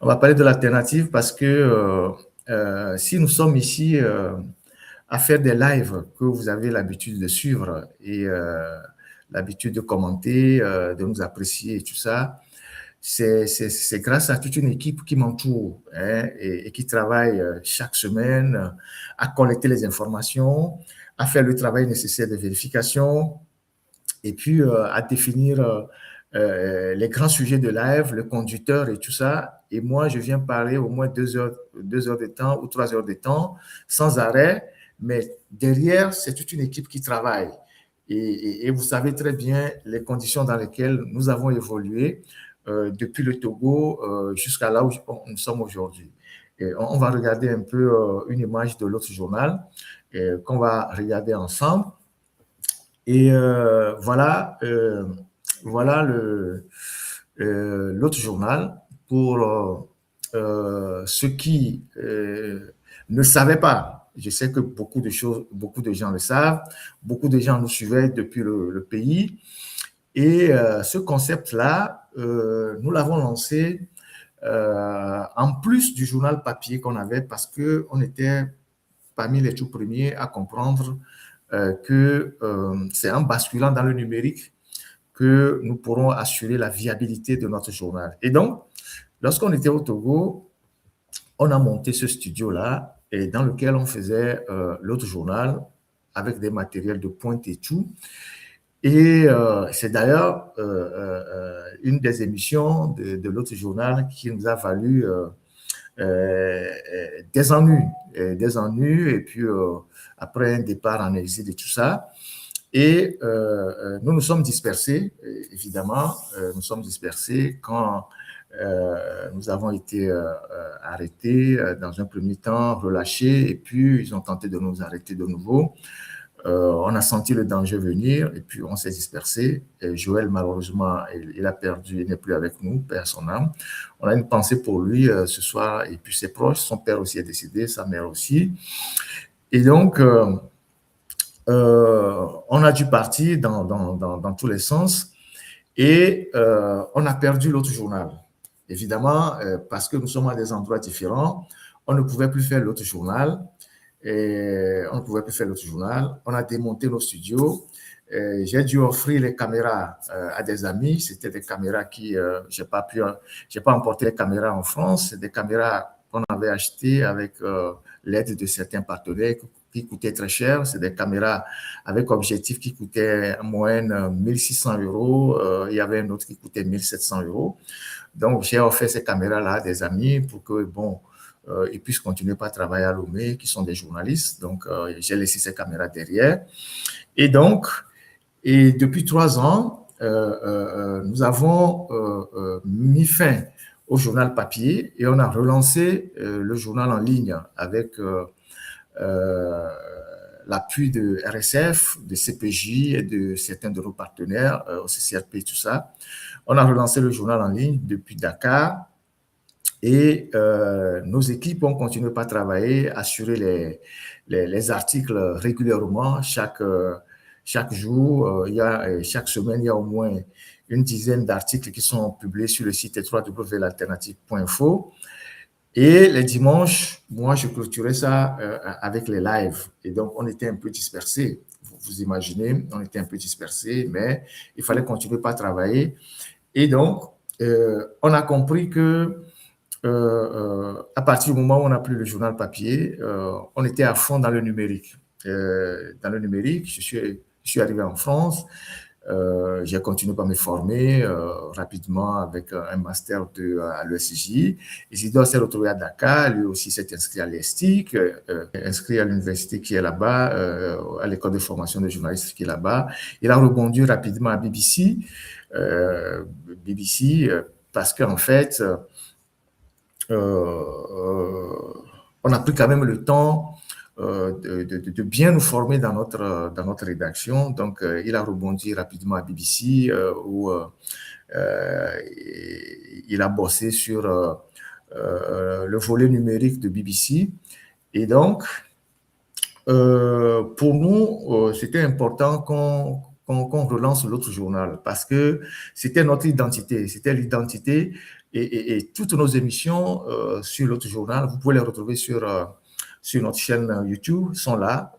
On va parler de l'alternative parce que si nous sommes ici à faire des lives que vous avez l'habitude de suivre et l'habitude de commenter, de nous apprécier et tout ça, c'est grâce à toute une équipe qui m'entoure, hein, et qui travaille chaque semaine à collecter les informations, à faire le travail nécessaire de vérification et puis à définir les grands sujets de live, le conducteur et tout ça. Et moi, je viens parler au moins 2 heures de temps ou 3 heures de temps sans arrêt. Mais derrière, c'est toute une équipe qui travaille. Et vous savez très bien les conditions dans lesquelles nous avons évolué depuis le Togo jusqu'à là où nous sommes aujourd'hui. Et on va regarder un peu une image de l'autre journal qu'on va regarder ensemble. Et voilà l'autre journal pour ceux qui ne savaient pas. Je sais que beaucoup de gens le savent, beaucoup de gens nous suivaient depuis le pays. Et ce concept-là, nous l'avons lancé en plus du journal papier qu'on avait parce qu'on était parmi les tout premiers à comprendre que c'est en basculant dans le numérique que nous pourrons assurer la viabilité de notre journal. Et donc, lorsqu'on était au Togo, on a monté ce studio-là et dans lequel on faisait l'autre journal avec des matériels de pointe et tout. Et c'est d'ailleurs une des émissions de l'autre journal qui nous a valu des ennuis, et puis après un départ en exil et tout ça. Et nous nous sommes dispersés, évidemment, nous sommes dispersés quand nous avons été arrêtés dans un premier temps, relâchés, et puis ils ont tenté de nous arrêter de nouveau. On a senti le danger venir et puis on s'est dispersé. Et Joël, malheureusement, il a perdu, il n'est plus avec nous, père son âme. On a une pensée pour lui ce soir et puis ses proches. Son père aussi est décédé, sa mère aussi. Et donc, on a dû partir dans tous les sens et on a perdu l'autre journal. Évidemment, parce que nous sommes à des endroits différents, on ne pouvait plus faire l'autre journal. Et on ne pouvait plus faire l'autre journal. On a démonté nos studios. J'ai dû offrir les caméras à des amis. C'était des caméras qui, j'ai pas emporté les caméras en France. C'est des caméras qu'on avait achetées avec l'aide de certains partenaires qui coûtaient très cher. C'est des caméras avec objectif qui coûtaient en moyenne 1 600 €. Il y avait un autre qui coûtait 1 700 €. Donc, j'ai offert ces caméras-là à des amis pour que, bon, ils puissent continuer par travailler à Lomé, qui sont des journalistes. Donc, j'ai laissé ces caméras derrière. Et donc, depuis 3 ans, nous avons mis fin au journal papier et on a relancé le journal en ligne avec l'appui de RSF, de CPJ et de certains de nos partenaires, au CCRP, tout ça. On a relancé le journal en ligne depuis Dakar. Et nos équipes ont continué par travailler, assurer les articles régulièrement. Chaque jour, chaque semaine, il y a au moins une dizaine d'articles qui sont publiés sur le site www.l'alternative.info. Et les dimanches, moi, je clôturais ça avec les lives. Et donc, on était un peu dispersés. Vous imaginez, on était un peu dispersés, mais il fallait continuer par travailler. Et donc, on a compris que à partir du moment où on n'a plus le journal papier, on était à fond dans le numérique. Dans le numérique, je suis arrivé en France, j'ai continué par me former rapidement avec un master à l'ESJ. Isidore s'est retrouvé à Dakar, lui aussi s'est inscrit à l'ESTIC, inscrit à l'université qui est là-bas, à l'école de formation de journalistes qui est là-bas. Il a rebondi rapidement à BBC, parce qu'en fait, on a pris quand même le temps de bien nous former dans notre rédaction. Donc, il a rebondi rapidement à BBC où il a bossé sur le volet numérique de BBC. Et donc, pour nous, c'était important qu'on relance l'autre journal parce que c'était notre identité, c'était l'identité et toutes nos émissions sur l'autre journal, vous pouvez les retrouver sur notre chaîne YouTube, sont là.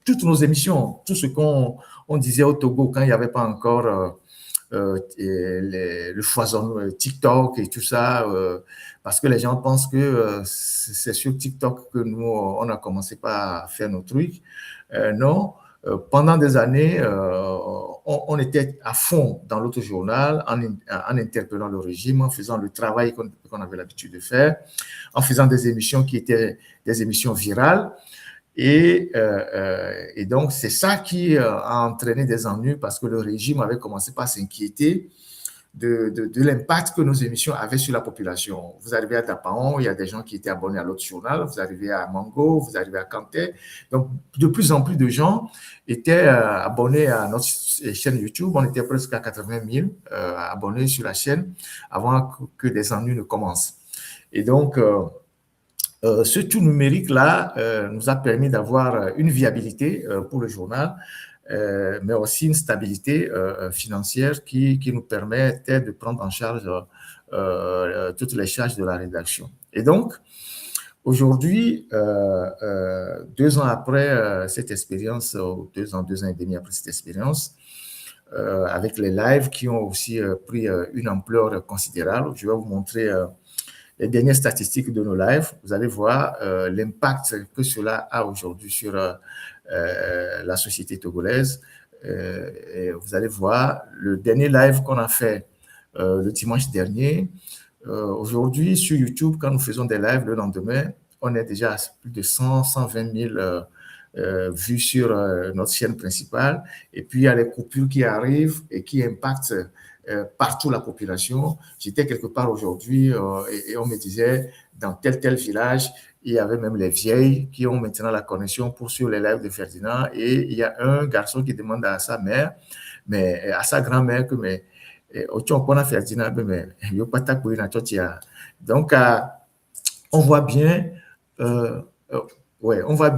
Toutes nos émissions, tout ce qu'on disait au Togo quand il n'y avait pas encore le foisonnement TikTok et tout ça, parce que les gens pensent que c'est sur TikTok que nous, on a commencé par faire nos trucs. Non, pendant des années, on était à fond dans l'autre journal en interpellant le régime, en faisant le travail qu'on avait l'habitude de faire, en faisant des émissions qui étaient des émissions virales. Et donc, c'est ça qui a entraîné des ennuis parce que le régime avait commencé par s'inquiéter de l'impact que nos émissions avaient sur la population. Vous arrivez à Tapaon, il y a des gens qui étaient abonnés à l'autre journal, vous arrivez à Mango, vous arrivez à Kanté. Donc, de plus en plus de gens étaient abonnés à notre chaîne YouTube. On était presque à 80 000 abonnés sur la chaîne avant que des ennuis ne commencent. Et donc, ce tout numérique-là nous a permis d'avoir une viabilité pour le journal, mais aussi une stabilité financière qui nous permettait de prendre en charge toutes les charges de la rédaction. Et donc, aujourd'hui, 2 ans après cette expérience, 2 ans et demi après cette expérience, avec les lives qui ont aussi pris une ampleur considérable, je vais vous montrer les dernières statistiques de nos lives, vous allez voir l'impact que cela a aujourd'hui sur la société togolaise. Et vous allez voir le dernier live qu'on a fait le dimanche dernier. Aujourd'hui, sur YouTube, quand nous faisons des lives le lendemain, on est déjà à plus de 120 000 vues sur notre chaîne principale. Et puis, il y a les coupures qui arrivent et qui impactent partout la population. J'étais quelque part aujourd'hui et on me disait, dans tel village, il y avait même les vieilles qui ont maintenant la connexion pour suivre les lives de Ferdinand. Et il y a un garçon qui demande à sa mère, mais à sa grand-mère, que mais Ferdinand, mais donc on voit bien, ouais, on voit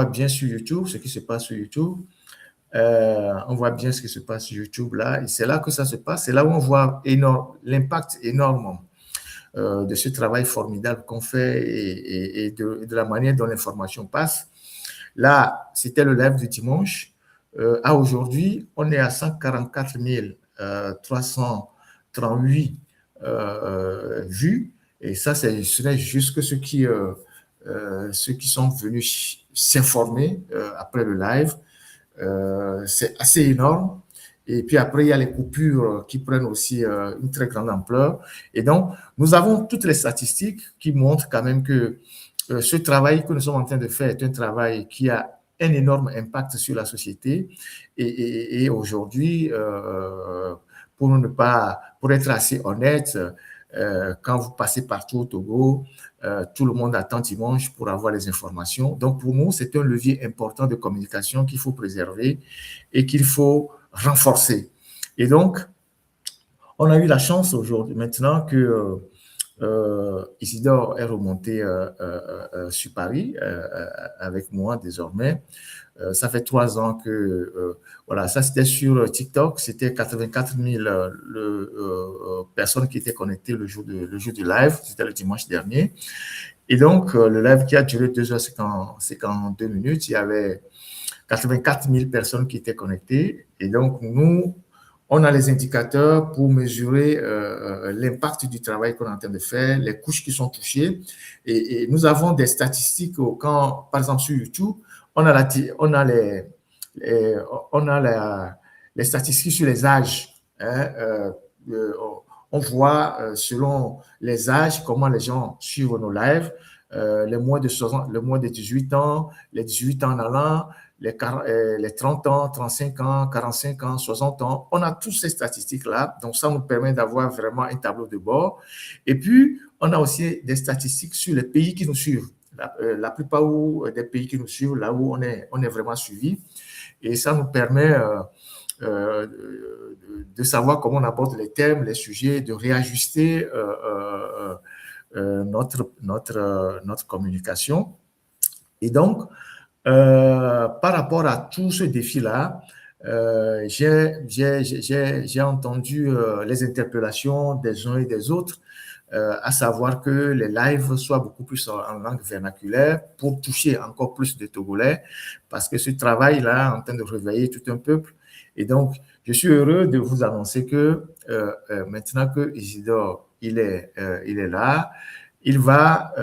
bien sur YouTube ce qui se passe sur YouTube. On voit bien ce qui se passe sur YouTube là, et c'est là que ça se passe, c'est là où on voit l'impact énorme de ce travail formidable qu'on fait et de la manière dont l'information passe. Là, c'était le live du dimanche. À aujourd'hui, on est à 144 338 vues, et ça, ce n'est juste que ceux qui sont venus s'informer après le live. C'est assez énorme. Et puis après, il y a les coupures qui prennent aussi une très grande ampleur. Et donc, nous avons toutes les statistiques qui montrent quand même que ce travail que nous sommes en train de faire est un travail qui a un énorme impact sur la société. Et aujourd'hui, pour être assez honnête, quand vous passez partout au Togo, tout le monde attend dimanche pour avoir les informations. Donc, pour nous, c'est un levier important de communication qu'il faut préserver et qu'il faut renforcer. Et donc, on a eu la chance aujourd'hui, maintenant que Isidore est remonté sur Paris avec moi désormais. Ça fait 3 ans que, voilà, ça c'était sur TikTok, c'était 84 000 personnes qui étaient connectées le jour du live, c'était le dimanche dernier. Et donc, le live qui a duré 2 heures 52 minutes, il y avait 84 000 personnes qui étaient connectées. Et donc, nous, on a les indicateurs pour mesurer l'impact du travail qu'on est en train de faire, les couches qui sont touchées. Et nous avons des statistiques quand, par exemple, sur YouTube, on a les statistiques sur les âges. Hein, on voit selon les âges comment les gens suivent nos lives. Les moins de 60, les moins de 18 ans, les 18 ans en allant, les 30 ans, 35 ans, 45 ans, 60 ans. On a toutes ces statistiques-là. Donc, ça nous permet d'avoir vraiment un tableau de bord. Et puis, on a aussi des statistiques sur les pays qui nous suivent. La plupart des pays qui nous suivent, là où on est vraiment suivi. Et ça nous permet de savoir comment on aborde les thèmes, les sujets, de réajuster notre communication. Et donc, par rapport à tout ce défi-là, J'ai entendu les interpellations des uns et des autres, à savoir que les lives soient beaucoup plus en langue vernaculaire pour toucher encore plus de Togolais, parce que ce travail-là est en train de réveiller tout un peuple. Et donc, je suis heureux de vous annoncer que maintenant que Isidore il est là, il va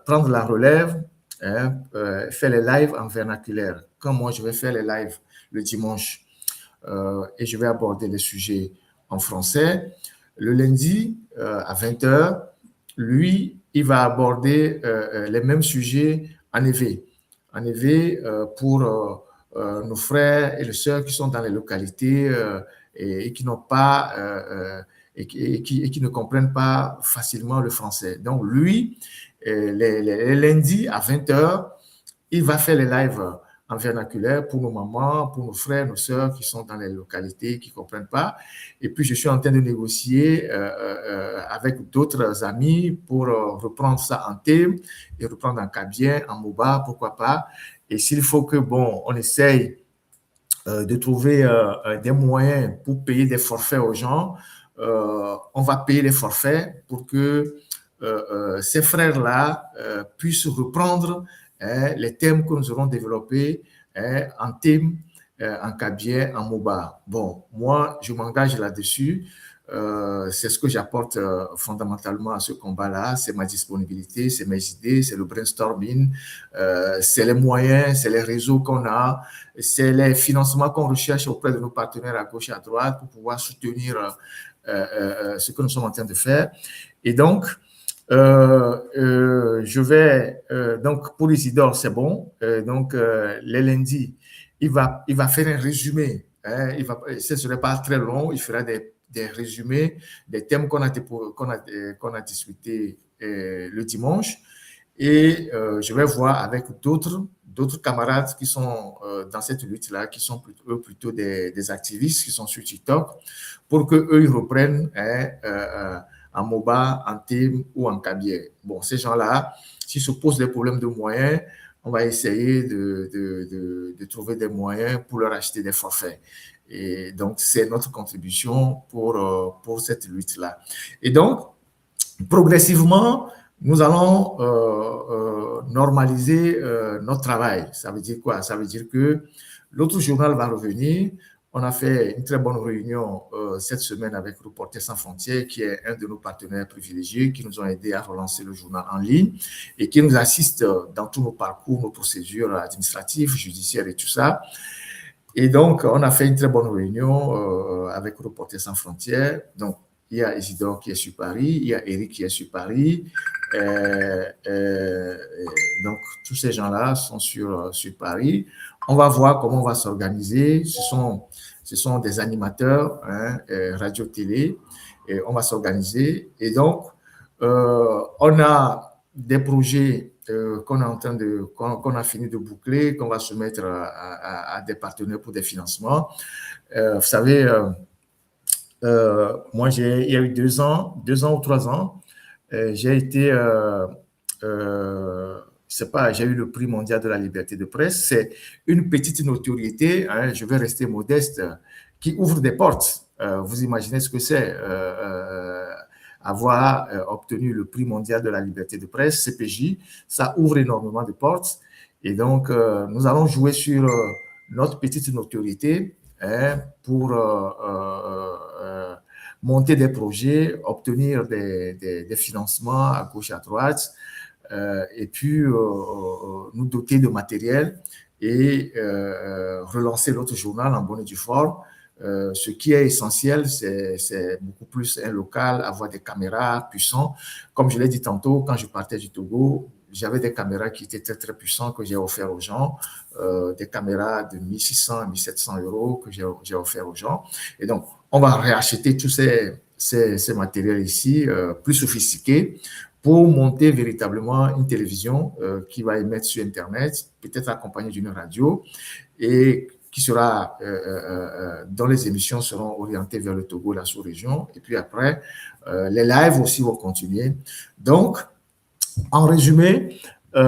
prendre la relève, hein, faire les lives en vernaculaire. Comme moi, je vais faire les lives le dimanche et je vais aborder les sujets en français. Le lundi, à 20 heures, lui, il va aborder les mêmes sujets en éveil. En éveil pour nos frères et les sœurs qui sont dans les localités et qui n'ont pas et qui ne comprennent pas facilement le français. Donc, lui, les lundis à 20 heures, il va faire les lives en vernaculaire pour nos mamans, pour nos frères, nos sœurs qui sont dans les localités, qui ne comprennent pas. Et puis, je suis en train de négocier avec d'autres amis pour reprendre ça en thème et reprendre en kabien, en moba, pourquoi pas. Et s'il faut que, bon, on essaye de trouver des moyens pour payer des forfaits aux gens, on va payer les forfaits pour que ces frères-là puissent reprendre les thèmes que nous aurons développés en thème, en kabien, en moba. Bon, moi, je m'engage là-dessus. C'est ce que j'apporte fondamentalement à ce combat-là, c'est ma disponibilité, c'est mes idées, c'est le brainstorming, c'est les moyens, c'est les réseaux qu'on a, c'est les financements qu'on recherche auprès de nos partenaires à gauche et à droite pour pouvoir soutenir ce que nous sommes en train de faire. Et donc, je vais, donc pour Isidore, c'est bon. Donc, les lundis, il va faire un résumé. Hein, ce ne serait pas très long, il fera des résumés des thèmes qu'on a discutés le dimanche. Et je vais voir avec d'autres camarades qui sont dans cette lutte-là, qui sont plutôt des activistes, qui sont sur TikTok, pour qu'eux, ils reprennent en MOBA, en thème ou en kabien. Bon, ces gens-là, s'ils se posent des problèmes de moyens, on va essayer de trouver des moyens pour leur acheter des forfaits. Et donc, c'est notre contribution pour cette lutte-là. Et donc, progressivement, nous allons normaliser notre travail. Ça veut dire quoi? Ça veut dire que l'autre journal va revenir. On a fait une très bonne réunion cette semaine avec Reporters sans frontières, qui est un de nos partenaires privilégiés, qui nous ont aidés à relancer le journal en ligne et qui nous assiste dans tous nos parcours, nos procédures administratives, judiciaires et tout ça. Et donc, on a fait une très bonne réunion avec Reporters sans frontières. Donc, il y a Isidore qui est sur Paris, il y a Eric qui est sur Paris. Donc, tous ces gens-là sont sur Paris. On va voir comment on va s'organiser. Ce sont des animateurs, hein, radio-télé, et on va s'organiser. Et donc, on a des projets qu'on a fini de boucler, qu'on va soumettre à des partenaires pour des financements. Vous savez, moi, il y a eu 2 ans ou 3 ans, j'ai été, j'ai eu le prix mondial de la liberté de presse. C'est une petite notoriété, hein, je vais rester modeste, qui ouvre des portes. Vous imaginez ce que c'est avoir obtenu le prix mondial de la liberté de presse, CPJ, ça ouvre énormément de portes. Et donc, nous allons jouer sur notre petite notoriété pour monter des projets, obtenir des financements à gauche, à droite, et puis nous doter de matériel et relancer notre journal en bonne et due forme. Ce qui est essentiel, c'est beaucoup plus un local, avoir des caméras puissantes. Comme je l'ai dit tantôt, quand je partais du Togo, j'avais des caméras qui étaient très, très puissantes que j'ai offert aux gens, des caméras de 1600 1700 euros que j'ai offert aux gens. Et donc, on va réacheter tous ces matériels ici, plus sophistiqués, pour monter véritablement une télévision qui va émettre sur Internet, peut-être accompagnée d'une radio, et qui sera, dont les émissions seront orientées vers le Togo, la sous-région. Et puis après, les lives aussi vont continuer. Donc, en résumé, on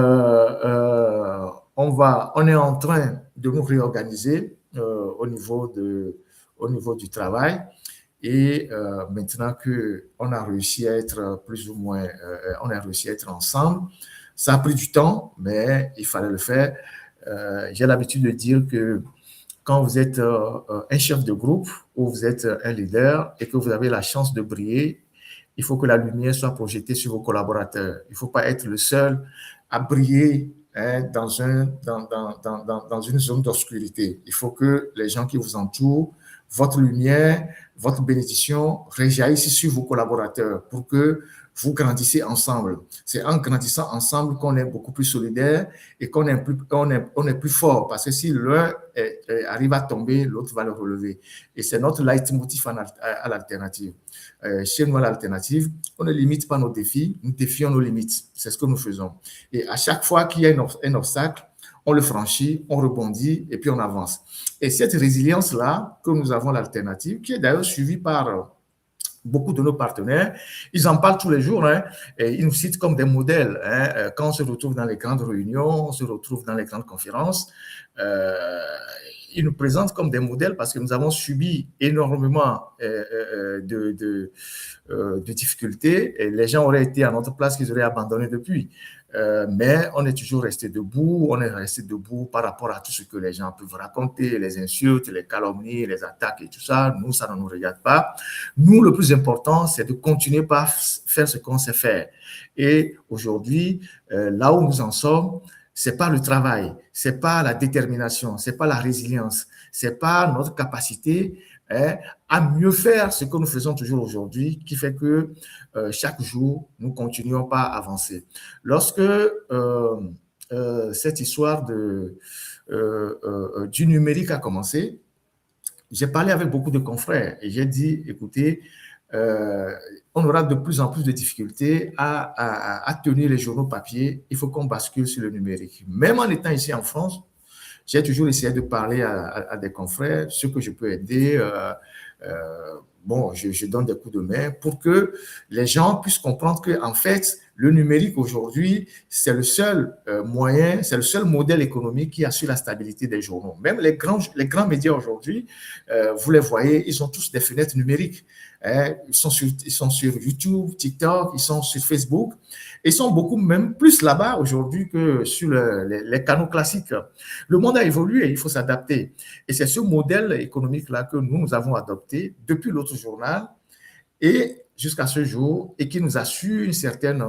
est en train de nous réorganiser. au niveau du travail. Et maintenant qu'on a réussi à être plus ou moins, on a réussi à être ensemble, ça a pris du temps, mais il fallait le faire. J'ai l'habitude de dire que quand vous êtes un chef de groupe ou vous êtes un leader et que vous avez la chance de briller, il faut que la lumière soit projetée sur vos collaborateurs. Il ne faut pas être le seul à briller, hein, dans une zone d'obscurité. Il faut que les gens qui vous entourent, votre lumière, votre bénédiction réjaillisse sur vos collaborateurs pour que vous grandissez ensemble. C'est en grandissant ensemble qu'on est beaucoup plus solidaire et qu'on est plus fort, parce que si l'un arrive à tomber, l'autre va le relever. Et c'est notre leitmotiv à l'alternative. Chez nous, à l'alternative, on ne limite pas nos défis, nous défions nos limites. C'est ce que nous faisons. Et à chaque fois qu'il y a un obstacle, on le franchit, on rebondit et puis on avance. Et cette résilience-là que nous avons à l'alternative, qui est d'ailleurs suivie par beaucoup de nos partenaires, ils en parlent tous les jours, hein, et ils nous citent comme des modèles. Hein, quand on se retrouve dans les grandes réunions, on se retrouve dans les grandes conférences, ils nous présentent comme des modèles parce que nous avons subi énormément de difficultés et les gens auraient été à notre place qu'ils auraient abandonné depuis. Mais on est toujours resté debout, on est resté debout par rapport à tout ce que les gens peuvent raconter, les insultes, les calomnies, les attaques et tout ça. Nous, ça ne nous regarde pas. Nous, le plus important, c'est de continuer par faire ce qu'on sait faire. Et aujourd'hui, là où nous en sommes, c'est pas le travail, c'est pas la détermination, c'est pas la résilience, c'est pas notre capacité à mieux faire ce que nous faisons toujours aujourd'hui qui fait que chaque jour, nous continuons pas à avancer. Lorsque cette histoire du numérique a commencé, j'ai parlé avec beaucoup de confrères et j'ai dit, écoutez, on aura de plus en plus de difficultés à tenir les journaux papier. Il faut qu'on bascule sur le numérique. Même en étant ici en France, j'ai toujours essayé de parler à des confrères, ceux que je peux aider. Bon, je donne des coups de main pour que les gens puissent comprendre que, en fait, le numérique aujourd'hui, c'est le seul moyen, c'est le seul modèle économique qui assure la stabilité des journaux. Même les grands médias aujourd'hui, vous les voyez, ils ont tous des fenêtres numériques. Hein, ils sont sur YouTube, TikTok, ils sont sur Facebook. Ils sont beaucoup même plus là-bas aujourd'hui que sur les canaux classiques. Le monde a évolué, il faut s'adapter. Et c'est ce modèle économique-là que nous avons adopté depuis l'autre journal et jusqu'à ce jour et qui nous assure une certaine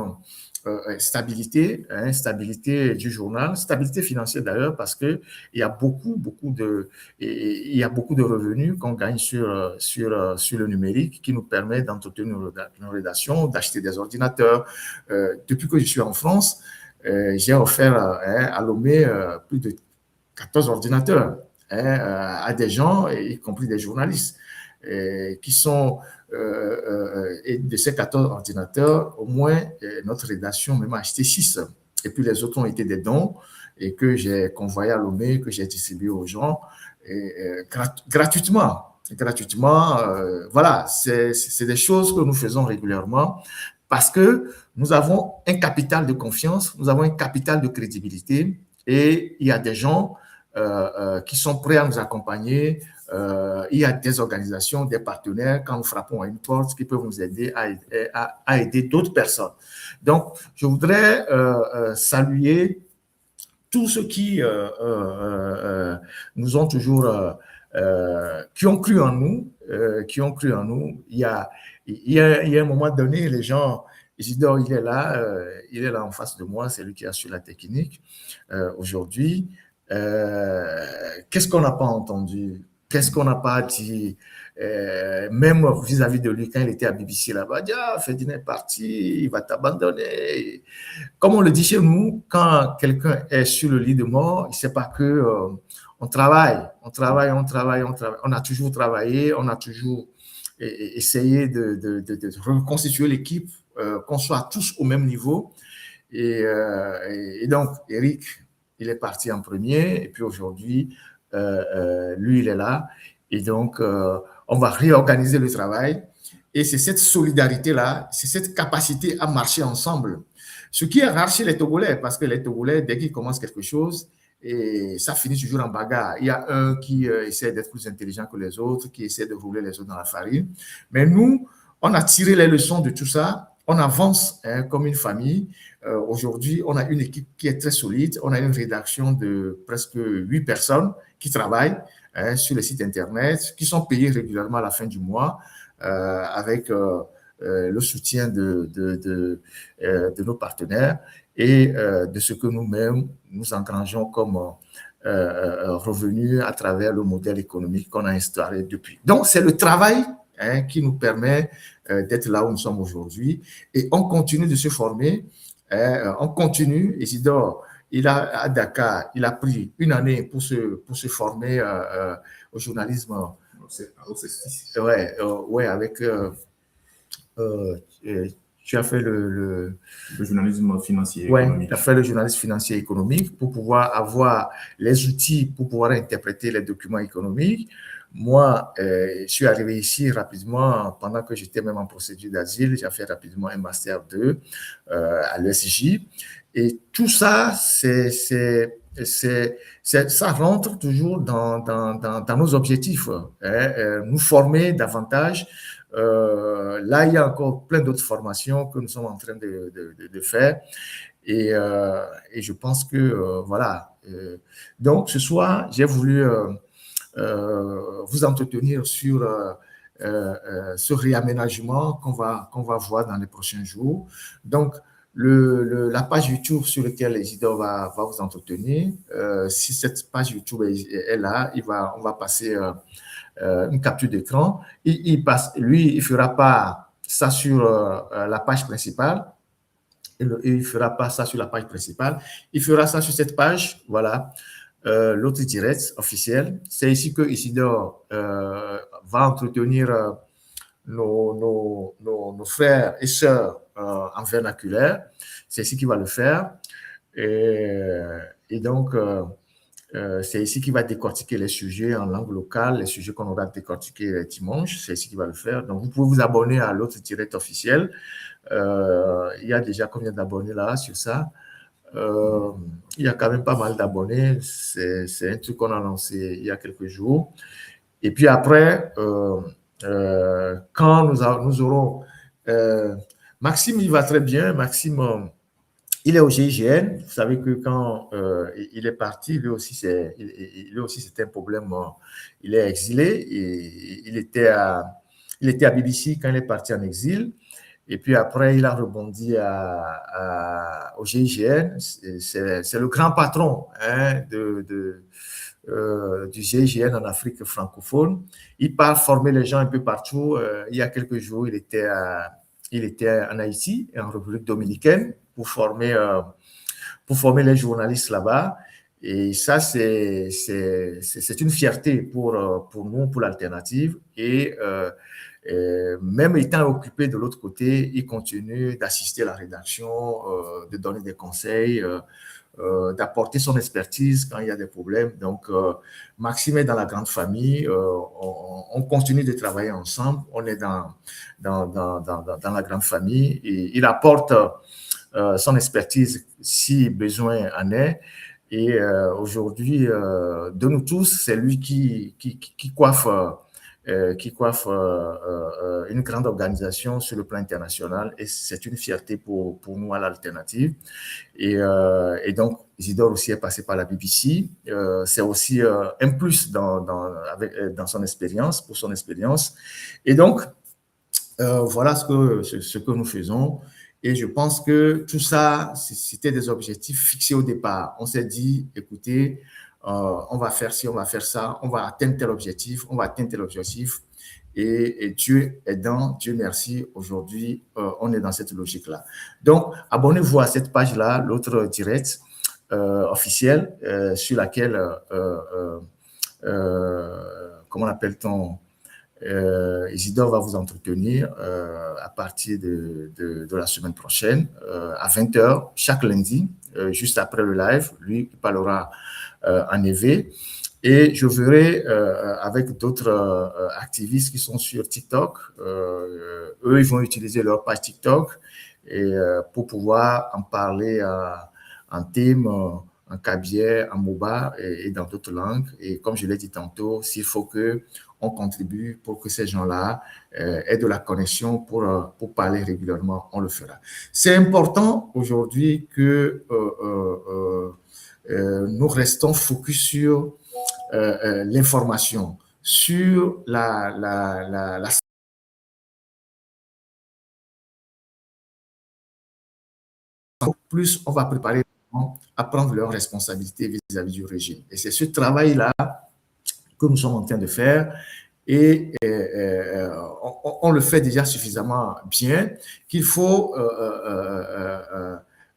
stabilité, hein, stabilité du journal, stabilité financière d'ailleurs, parce qu'il y a beaucoup de revenus qu'on gagne sur le numérique qui nous permet d'entretenir nos rédactions, d'acheter des ordinateurs. Depuis que je suis en France, j'ai offert à Lomé plus de 14 ordinateurs à des gens, y compris des journalistes, qui sont et de ces 14 ordinateurs, au moins notre rédaction même a acheté 6. Et puis les autres ont été des dons et que j'ai convoyé à Lomé, que j'ai distribué aux gens gratuitement. Voilà, c'est des choses que nous faisons régulièrement parce que nous avons un capital de confiance, nous avons un capital de crédibilité et il y a des gens qui sont prêts à nous accompagner. Il y a des organisations, des partenaires, quand nous frappons à une porte, qui peuvent nous aider à aider d'autres personnes. Donc, je voudrais saluer tous ceux qui nous ont toujours, qui ont cru en nous, Il y a un moment donné, les gens, Isidore, il est là en face de moi, c'est lui qui assure la technique aujourd'hui. Qu'est-ce qu'on n'a pas entendu? Qu'est-ce qu'on n'a pas dit? Même vis-à-vis de lui, quand il était à BBC là-bas, il dit, ah, Ferdinand est parti, il va t'abandonner. Comme on le dit chez nous, quand quelqu'un est sur le lit de mort, il ne sait pas que on travaille. On a toujours travaillé, on a toujours essayé de reconstituer l'équipe, qu'on soit tous au même niveau. Et donc, Eric, il est parti en premier, et puis aujourd'hui, lui, il est là. Et donc, on va réorganiser le travail. Et c'est cette solidarité-là, c'est cette capacité à marcher ensemble. Ce qui est rare chez les Togolais, parce que les Togolais, dès qu'ils commencent quelque chose, et ça finit toujours en bagarre. Il y a un qui essaie d'être plus intelligent que les autres, qui essaie de rouler les autres dans la farine. Mais nous, on a tiré les leçons de tout ça. On avance comme une famille. Aujourd'hui, on a une équipe qui est très solide. On a une rédaction de presque 8 personnes qui travaillent sur les sites Internet, qui sont payés régulièrement à la fin du mois avec le soutien de nos partenaires et de ce que nous-mêmes, nous engrangeons comme revenus à travers le modèle économique qu'on a instauré depuis. Donc, c'est le travail qui nous permet d'être là où nous sommes aujourd'hui. Et on continue de se former. On continue. Isidore, à Dakar, il a pris une année pour se former au journalisme. Ouais, avec... tu as fait le journalisme financier et économique. Tu as fait le journalisme financier et économique pour pouvoir avoir les outils pour pouvoir interpréter les documents économiques. Moi, je suis arrivé ici rapidement, pendant que j'étais même en procédure d'asile, j'ai fait rapidement un Master 2 à l'ESJ. Et tout ça, ça rentre toujours dans nos objectifs. Nous former davantage. Là, il y a encore plein d'autres formations que nous sommes en train de faire. Et je pense que, voilà. Donc, ce soir, j'ai voulu vous entretenir sur ce réaménagement qu'on va voir dans les prochains jours. Donc, la page YouTube sur laquelle Isidore va vous entretenir, si cette page YouTube est là, on va passer une capture d'écran. Il ne fera pas ça sur la page principale. Il ne fera pas ça sur la page principale. Il fera ça sur cette page, voilà. L'autre direct officiel. C'est ici que Isidore va entretenir nos frères et sœurs en vernaculaire. C'est ici qu'il va le faire. Et donc, c'est ici qu'il va décortiquer les sujets en langue locale, les sujets qu'on aura décortiqués dimanche. C'est ici qu'il va le faire. Donc, vous pouvez vous abonner à l'autre direct officiel. Il y a déjà combien d'abonnés là sur ça? Il y a quand même pas mal d'abonnés. C'est un truc qu'on a lancé il y a quelques jours. Et puis après, quand nous aurons... Maxime, il va très bien. Maxime, il est au GIGN. Vous savez que quand il est parti, lui aussi, c'était un problème. Il est exilé. Et il était à BBC quand il est parti en exil. Et puis après, il a rebondi au GIGN. C'est le grand patron du GIGN en Afrique francophone. Il part former les gens un peu partout. Il y a quelques jours, il était en Haïti et en République dominicaine pour former les journalistes là-bas. Et ça, c'est une fierté pour nous, pour l'alternative. Et même étant occupé de l'autre côté, il continue d'assister à la rédaction, de donner des conseils, d'apporter son expertise quand il y a des problèmes. Donc, Maxime est dans la grande famille. On continue de travailler ensemble. On est dans la grande famille. Et il apporte son expertise si besoin en est. Et aujourd'hui, de nous tous, c'est lui qui coiffe une grande organisation sur le plan international, et c'est une fierté pour nous à l'alternative. Et donc, Isidore aussi est passé par la BBC. C'est aussi un plus dans son expérience, pour son expérience. Et donc, voilà ce que nous faisons. Et je pense que tout ça, c'était des objectifs fixés au départ. On s'est dit, écoutez, on va faire ci, on va faire ça, on va atteindre tel objectif, on va atteindre tel objectif. Et Dieu aidant, Dieu merci, aujourd'hui, on est dans cette logique-là. Donc, abonnez-vous à cette page-là, l'autre direct officiel, sur laquelle, comment l'appelle-t-on, Isidore va vous entretenir à partir de la semaine prochaine, à 20h, chaque lundi, juste après le live. Lui, il parlera en EV. Et je verrai avec d'autres activistes qui sont sur TikTok. Eux, ils vont utiliser leur page TikTok pour pouvoir en parler en thème en Kabye, en Moba et dans d'autres langues. Et comme je l'ai dit tantôt, s'il faut qu'on contribue pour que ces gens-là aient de la connexion pour parler régulièrement, on le fera. C'est important aujourd'hui que nous restons focus sur l'information, sur la plus on va préparer les gens à prendre leurs responsabilités vis-à-vis du régime. Et c'est ce travail-là que nous sommes en train de faire et on le fait déjà suffisamment bien qu'il faut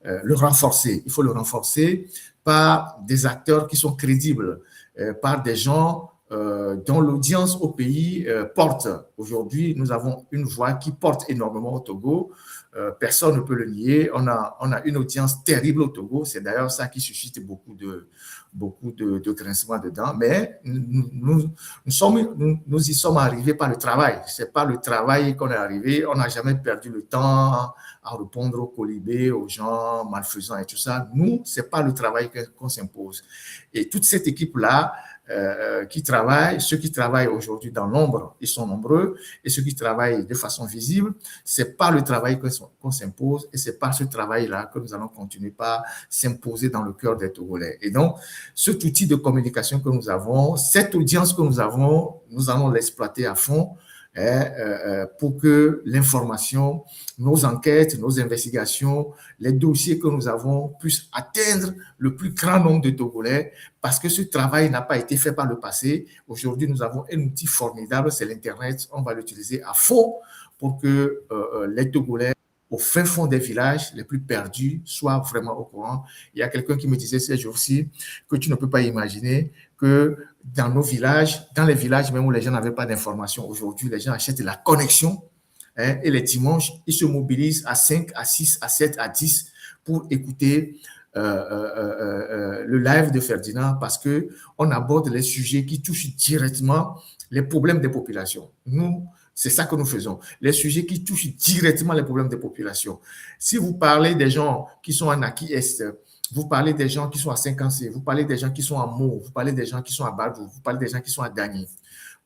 le renforcer. Il faut le renforcer par des acteurs qui sont crédibles, par des gens dont l'audience au pays porte. Aujourd'hui, nous avons une voix qui porte énormément au Togo. Personne ne peut le nier. On a une audience terrible au Togo. C'est d'ailleurs ça qui suscite beaucoup de grincements dedans. Mais nous y sommes arrivés par le travail. C'est par le travail qu'on est arrivé. On n'a jamais perdu le temps à répondre aux colibés, aux gens malfaisants et tout ça. Nous, c'est pas le travail qu'on s'impose. Et toute cette équipe-là, qui travaillent, ceux qui travaillent aujourd'hui dans l'ombre, ils sont nombreux, et ceux qui travaillent de façon visible, c'est pas le travail qu'on s'impose, et c'est pas ce travail-là que nous allons continuer par s'imposer dans le cœur des Togolais. Et donc, cet outil de communication que nous avons, cette audience que nous avons, nous allons l'exploiter à fond, pour que l'information, nos enquêtes, nos investigations, les dossiers que nous avons puissent atteindre le plus grand nombre de Togolais, parce que ce travail n'a pas été fait par le passé. Aujourd'hui, nous avons un outil formidable, c'est l'Internet. On va l'utiliser à fond pour que les Togolais, au fin fond des villages les plus perdus, soient vraiment au courant. Il y a quelqu'un qui me disait ces jours-ci que tu ne peux pas imaginer que dans nos villages, dans les villages même où les gens n'avaient pas d'informations, aujourd'hui, les gens achètent la connexion, et les dimanches, ils se mobilisent à 5, à 6, à 7, à 10 pour écouter le live de Ferdinand, parce qu'on aborde les sujets qui touchent directement les problèmes des populations. Nous, c'est ça que nous faisons. Les sujets qui touchent directement les problèmes des populations. Si vous parlez des gens qui sont en Aki-Est, vous parlez des gens qui sont à Saint-Cancé, vous parlez des gens qui sont à Meaux, vous parlez des gens qui sont à Badou, vous parlez des gens qui sont à Dagny.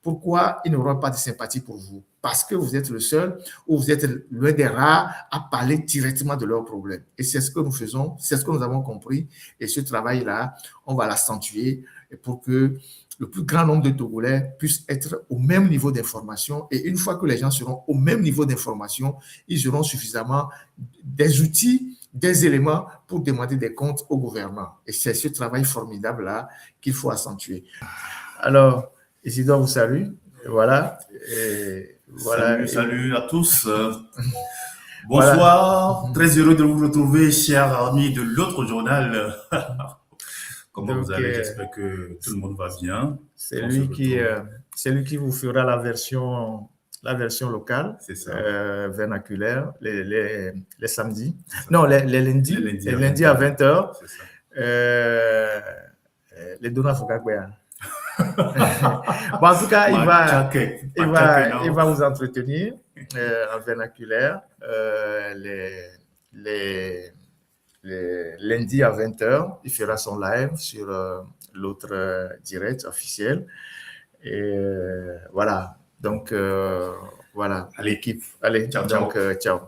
Pourquoi ils n'auront pas de sympathie pour vous? Parce que vous êtes le seul ou vous êtes l'un des rares à parler directement de leurs problèmes. Et c'est ce que nous faisons, c'est ce que nous avons compris. Et ce travail-là, on va l'accentuer pour que le plus grand nombre de Togolais puissent être au même niveau d'information. Et une fois que les gens seront au même niveau d'information, ils auront suffisamment des outils, des éléments pour demander des comptes au gouvernement. Et c'est ce travail formidable-là qu'il faut accentuer. Alors, Isidore vous salue. Voilà. Et voilà. Salut à tous. Bonsoir. Voilà. Très heureux de vous retrouver, chers amis de l'autre journal. Comment vous allez? J'espère que tout le monde va bien. C'est lui qui vous fera la version locale, vernaculaire, les samedis. Non, les lundis. Les lundis à 20h. Les Dona Fokakbea. Bon, en tout cas, il va vous entretenir en vernaculaire les lundi à 20h. Il fera son live sur l'autre direct officiel. Et voilà. Donc, voilà, à l'équipe. Allez, ciao. Donc, ciao.